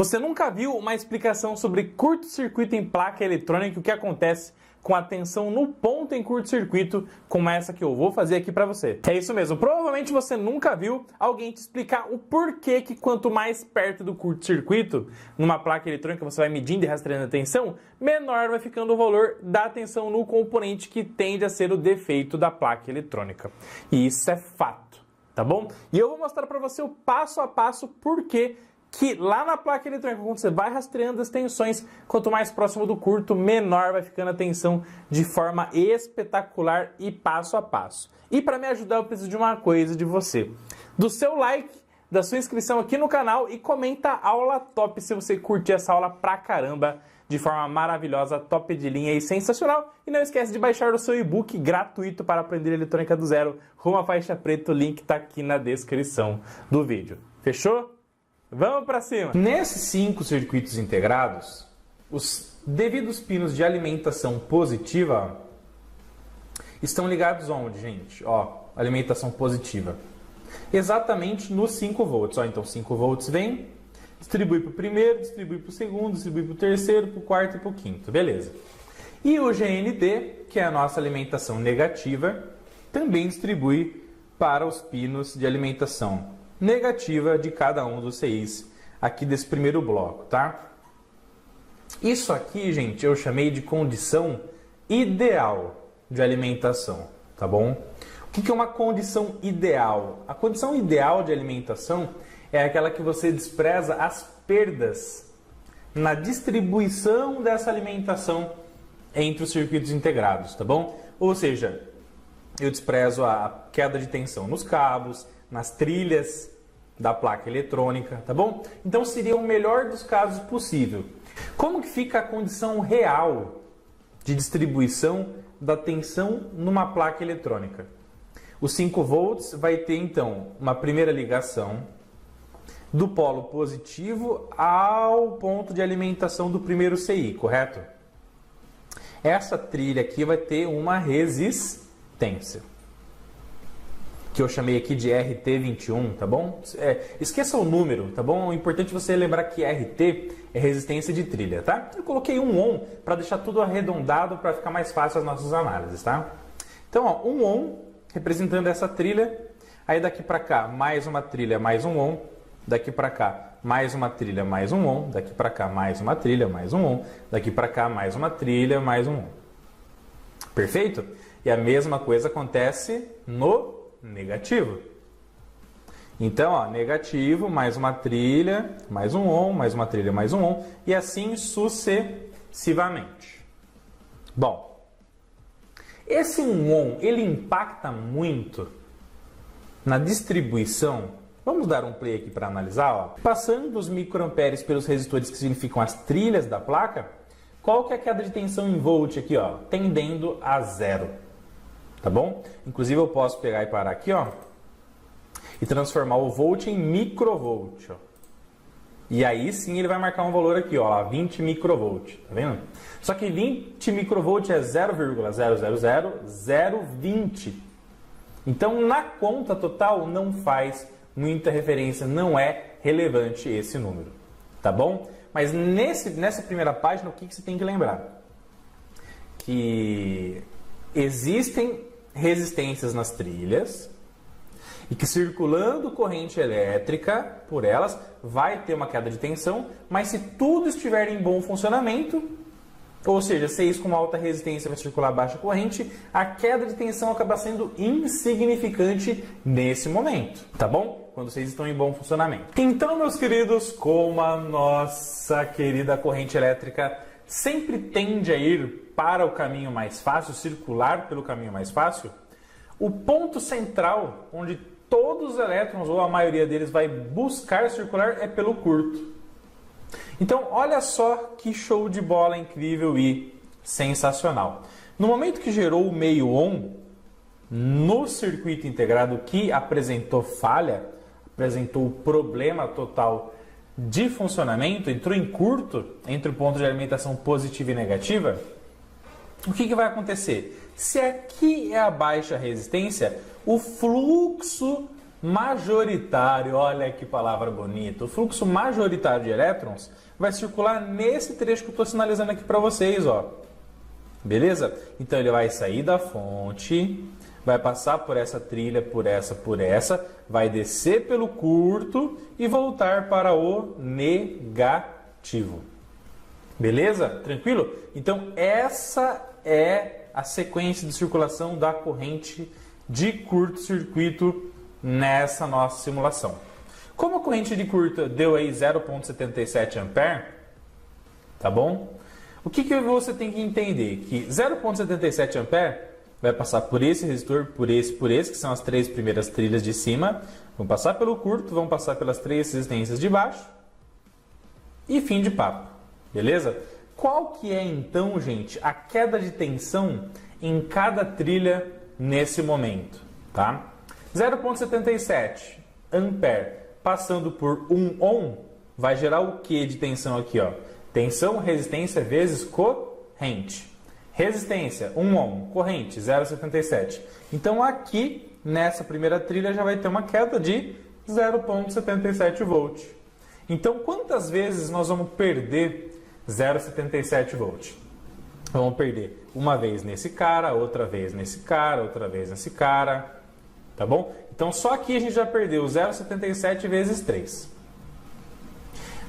Você nunca viu uma explicação sobre curto-circuito em placa eletrônica e o que acontece com a tensão no ponto em curto-circuito, como essa que eu vou fazer aqui para você? É isso mesmo, provavelmente você nunca viu alguém te explicar o porquê que quanto mais perto do curto-circuito, numa placa eletrônica você vai medindo e rastreando a tensão, menor vai ficando o valor da tensão no componente que tende a ser o defeito da placa eletrônica. E isso é fato, tá bom? E eu vou mostrar para você o passo a passo porquê que lá na placa eletrônica, quando você vai rastreando as tensões, quanto mais próximo do curto, menor vai ficando a tensão de forma espetacular e passo a passo. E para me ajudar, eu preciso de uma coisa de você. Do seu like, da sua inscrição aqui no canal e comenta aula top se você curtir essa aula pra caramba, de forma maravilhosa, top de linha e sensacional. E não esquece de baixar o seu e-book gratuito para aprender eletrônica do zero, rumo à faixa preta, o link tá aqui na descrição do vídeo. Fechou? Vamos para cima! Nesses 5 circuitos integrados, os devidos pinos de alimentação positiva estão ligados onde, gente? Ó, alimentação positiva. Exatamente nos 5 volts. Ó, então 5 volts vem, distribui para o primeiro, distribui para o segundo, distribui para o terceiro, para o quarto e para o quinto. Beleza. E o GND, que é a nossa alimentação negativa, também distribui para os pinos de alimentação negativa de cada um dos CIs aqui desse primeiro bloco, tá? Isso aqui, gente, eu chamei de condição ideal de alimentação, tá bom? O que é uma condição ideal? A condição ideal de alimentação é aquela que você despreza as perdas na distribuição dessa alimentação entre os circuitos integrados, tá bom? Ou seja, eu desprezo a queda de tensão nos cabos, nas trilhas da placa eletrônica, tá bom? Então seria o melhor dos casos possível. Como que fica a condição real de distribuição da tensão numa placa eletrônica? Os 5 volts vai ter então uma primeira ligação do polo positivo ao ponto de alimentação do primeiro CI, correto? Essa trilha aqui vai ter uma resistência, que eu chamei aqui de RT21, tá bom? Esqueça o número, tá bom? É importante você lembrar que RT é resistência de trilha, tá? Eu coloquei um ohm para deixar tudo arredondado para ficar mais fácil as nossas análises, tá? Então, ó, um ohm representando essa trilha, aí daqui para cá mais uma trilha, mais um ohm, daqui para cá mais uma trilha, mais um ohm, daqui para cá mais uma trilha, mais um ohm, daqui para cá mais uma trilha, mais um ohm. Perfeito? E a mesma coisa acontece no negativo. Então, ó, negativo, mais uma trilha, mais um ohm, mais uma trilha, mais um ohm, e assim sucessivamente. Bom, esse 1 ohm, ele impacta muito na distribuição. Vamos dar um play aqui para analisar, ó. Passando os microamperes pelos resistores que significam as trilhas da placa, qual que é a queda de tensão em volt aqui, ó? Tendendo a 0. Tá bom? Inclusive eu posso pegar e parar aqui, ó, e transformar o volt em microvolt, ó. E aí sim ele vai marcar um valor aqui, ó, 20 microvolt, tá vendo? Só que 20 microvolt é 0,000020. Então na conta total não faz muita referência, não é relevante esse número, tá bom? Mas nessa primeira página o que você tem que lembrar? Que existem resistências nas trilhas e que circulando corrente elétrica por elas vai ter uma queda de tensão, mas se tudo estiver em bom funcionamento, ou seja, CIs com alta resistência vai circular baixa corrente, a queda de tensão acaba sendo insignificante nesse momento, tá bom? Quando vocês estão em bom funcionamento. Então, meus queridos, como a nossa querida corrente elétrica sempre tende a ir para o caminho mais fácil, circular pelo caminho mais fácil, o ponto central onde todos os elétrons, ou a maioria deles, vai buscar circular é pelo curto. Então, olha só que show de bola incrível e sensacional. No momento que gerou o meio ohm, no circuito integrado que apresentou falha, apresentou problema total de funcionamento, entrou em curto entre o ponto de alimentação positiva e negativa, o que vai acontecer? Se aqui é a baixa resistência, o fluxo majoritário, olha que palavra bonita, o fluxo majoritário de elétrons vai circular nesse trecho que eu estou sinalizando aqui para vocês, ó. Beleza? Então ele vai sair da fonte, vai passar por essa trilha, por essa, vai descer pelo curto e voltar para o negativo. Beleza? Tranquilo? Então essa é a sequência de circulação da corrente de curto-circuito nessa nossa simulação. Como a corrente de curto deu aí 0,77 ampere, tá bom? O que você tem que entender? Que 0,77 ampere vai passar por esse resistor, por esse, que são as três primeiras trilhas de cima, vão passar pelo curto, vão passar pelas três resistências de baixo e fim de papo, beleza? Qual que é então, gente, a queda de tensão em cada trilha nesse momento, tá? 0,77 ampere passando por 1 ohm vai gerar o que de tensão aqui, ó? Tensão, resistência vezes corrente. Resistência, 1 ohm, corrente, 0,77. Então aqui, nessa primeira trilha, já vai ter uma queda de 0,77 volt. Então quantas vezes nós vamos perder 0,77 volt? Vamos perder uma vez nesse cara, outra vez nesse cara, outra vez nesse cara, tá bom? Então só aqui a gente já perdeu 0,77 vezes 3.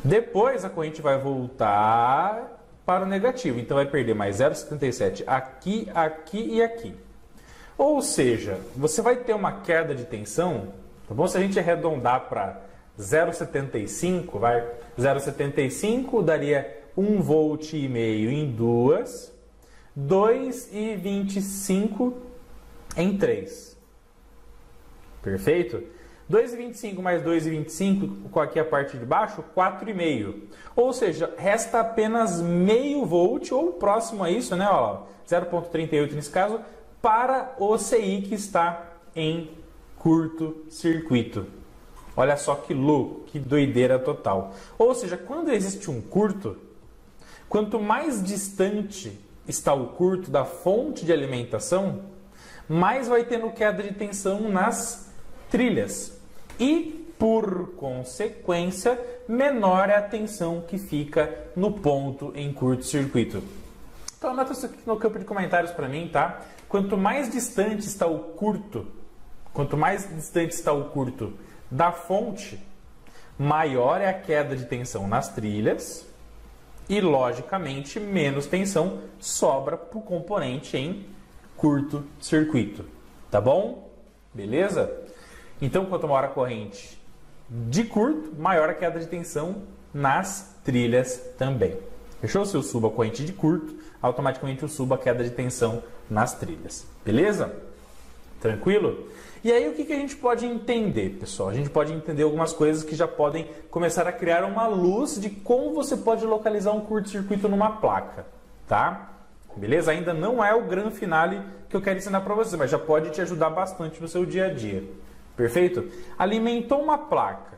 Depois a corrente vai voltar para o negativo, então vai perder mais 0,77 aqui, aqui e aqui. Ou seja, você vai ter uma queda de tensão, tá bom? Se a gente arredondar para 0,75, vai 0,75 daria 1,5 volt em 2, 2,25 em 3. Perfeito? 2,25 mais 2,25, com aqui a parte de baixo, 4,5. Ou seja, resta apenas meio volt, ou próximo a isso, né? 0,38 nesse caso, para o CI que está em curto-circuito. Olha só que louco, que doideira total. Ou seja, quando existe um curto, quanto mais distante está o curto da fonte de alimentação, mais vai tendo queda de tensão nas trilhas. E, por consequência, menor é a tensão que fica no ponto em curto-circuito. Então anota isso aqui no campo de comentários para mim, tá? Quanto mais distante está o curto, da fonte, maior é a queda de tensão nas trilhas e, logicamente, menos tensão sobra para o componente em curto-circuito. Tá bom? Beleza? Então, quanto maior a corrente de curto, maior a queda de tensão nas trilhas também. Fechou? Se eu subo a corrente de curto, automaticamente eu subo a queda de tensão nas trilhas. Beleza? Tranquilo? E aí, o que a gente pode entender, pessoal? A gente pode entender algumas coisas que já podem começar a criar uma luz de como você pode localizar um curto-circuito numa placa, tá? Beleza? Ainda não é o grande finale que eu quero ensinar para você, mas já pode te ajudar bastante no seu dia a dia. Perfeito? Alimentou uma placa,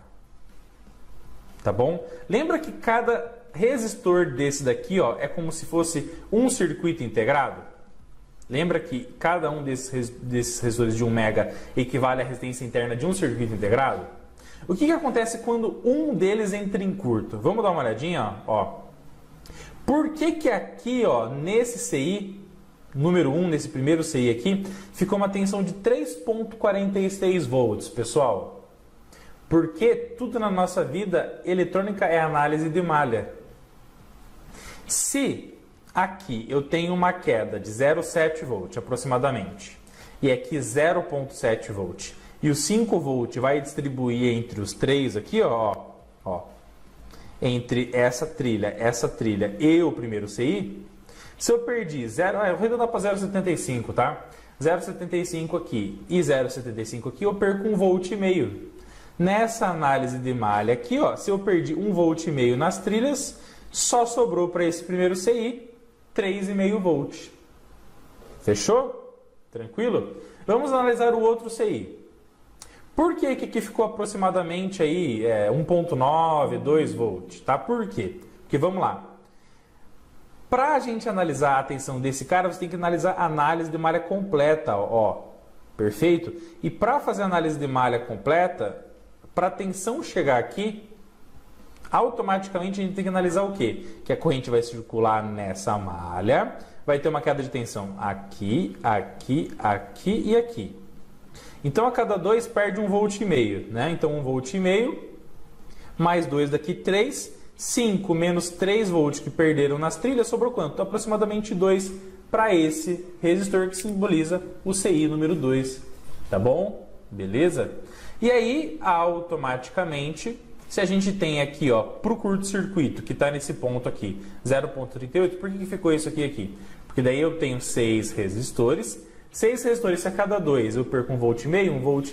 tá bom? Lembra que cada resistor desse daqui, ó, é como se fosse um circuito integrado? Lembra que cada um desses resistores de 1 mega equivale à resistência interna de um circuito integrado? O que acontece quando um deles entra em curto? Vamos dar uma olhadinha, ó. Por que aqui, ó, nesse CI, número 1, nesse primeiro CI aqui, ficou uma tensão de 3,46 volts, pessoal? Porque tudo na nossa vida eletrônica é análise de malha. Se aqui eu tenho uma queda de 0,7 volt aproximadamente, e aqui 0,7 volt, e o 5 volt vai distribuir entre os três aqui, ó, entre essa trilha e o primeiro CI, se eu perdi eu vou arredondar para 0,75, tá? 0,75 aqui e 0,75 aqui, eu perco 1,5 volt. Nessa análise de malha aqui, ó, se eu perdi 1,5 volt nas trilhas, só sobrou para esse primeiro CI 3,5 volt. Fechou? Tranquilo? Vamos analisar o outro CI. Por que aqui ficou aproximadamente aí 1,9, 2 volt? Tá? Por quê? Porque vamos lá. Para a gente analisar a tensão desse cara, você tem que analisar a análise de malha completa. Ó. Perfeito? E para fazer a análise de malha completa, para a tensão chegar aqui, automaticamente a gente tem que analisar o quê? Que a corrente vai circular nessa malha, vai ter uma queda de tensão aqui, aqui, aqui e aqui. Então a cada 2 perde 1,5 volt, né? Então 1,5 volt mais 2 daqui 3, 5 menos 3 volts que perderam nas trilhas, sobrou quanto? Aproximadamente 2 para esse resistor que simboliza o CI número 2, tá bom? Beleza? E aí, automaticamente, se a gente tem aqui, ó, para o curto-circuito, que está nesse ponto aqui, 0,38, por que ficou isso aqui? Porque daí eu tenho 6 resistores, 6 resistores, se a cada 2 eu perco 1,5 volt, 1,5 volt,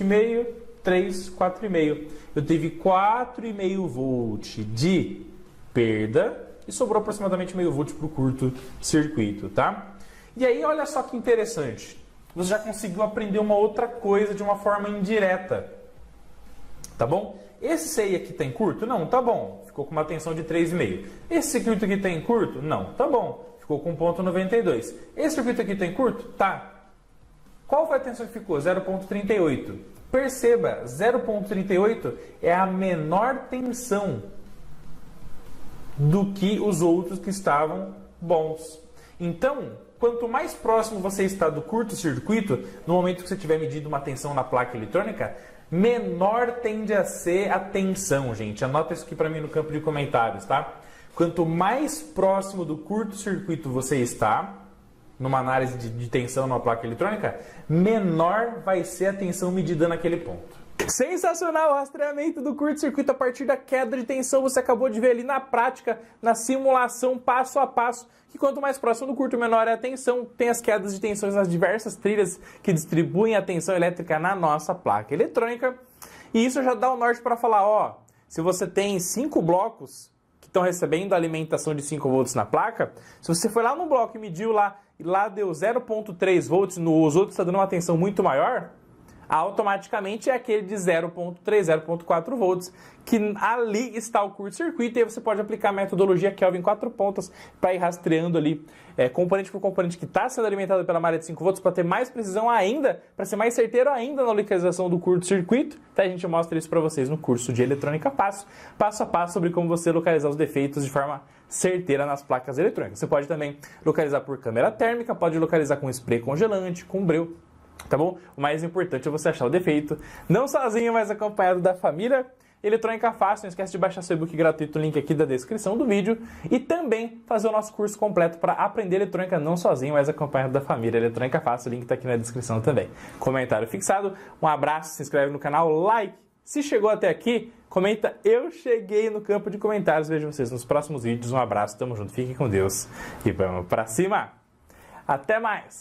3, 4,5. Eu tive 4,5 volt de perda e sobrou aproximadamente 0,5 volt para o curto-circuito, tá? E aí, olha só que interessante. Você já conseguiu aprender uma outra coisa de uma forma indireta. Tá bom? Esse CI aqui tem curto? Não, tá bom. Ficou com uma tensão de 3,5. Esse circuito aqui tem curto? Não, tá bom. Ficou com 0,92. Esse circuito aqui tem curto? Tá. Qual foi a tensão que ficou? 0,38. Perceba, 0,38 é a menor tensão do que os outros que estavam bons. Então, quanto mais próximo você está do curto-circuito, no momento que você tiver medido uma tensão na placa eletrônica, menor tende a ser a tensão, gente. Anota isso aqui para mim no campo de comentários, tá? Quanto mais próximo do curto-circuito você está, numa análise de tensão numa placa eletrônica, menor vai ser a tensão medida naquele ponto. Sensacional o rastreamento do curto-circuito a partir da queda de tensão. Você acabou de ver ali na prática, na simulação, passo a passo, que quanto mais próximo do curto, menor é a tensão. Tem as quedas de tensões nas diversas trilhas que distribuem a tensão elétrica na nossa placa eletrônica. E isso já dá o norte para falar, ó, se você tem 5 blocos que estão recebendo alimentação de 5 volts na placa, se você foi lá no bloco e mediu lá, e lá deu 0,3 volts, nos outros está dando uma tensão muito maior, automaticamente é aquele de 0,3, 0,4 volts, que ali está o curto-circuito, e aí você pode aplicar a metodologia Kelvin 4 pontas para ir rastreando ali componente por componente que está sendo alimentado pela malha de 5 volts para ter mais precisão ainda, para ser mais certeiro ainda na localização do curto-circuito. Então a gente mostra isso para vocês no curso de Eletrônica passo a passo sobre como você localizar os defeitos de forma certeira nas placas eletrônicas. Você pode também localizar por câmera térmica, pode localizar com spray congelante, com breu. Tá bom? O mais importante é você achar o defeito, não sozinho, mas acompanhado da família. Eletrônica Fácil, não esquece de baixar seu e-book gratuito, o link aqui da descrição do vídeo, e também fazer o nosso curso completo para aprender eletrônica não sozinho, mas acompanhado da família. Eletrônica Fácil, o link está aqui na descrição também. Comentário fixado, um abraço, se inscreve no canal, like. Se chegou até aqui, comenta eu cheguei no campo de comentários. Vejo vocês nos próximos vídeos. Um abraço, tamo junto, fiquem com Deus e vamos pra cima. Até mais!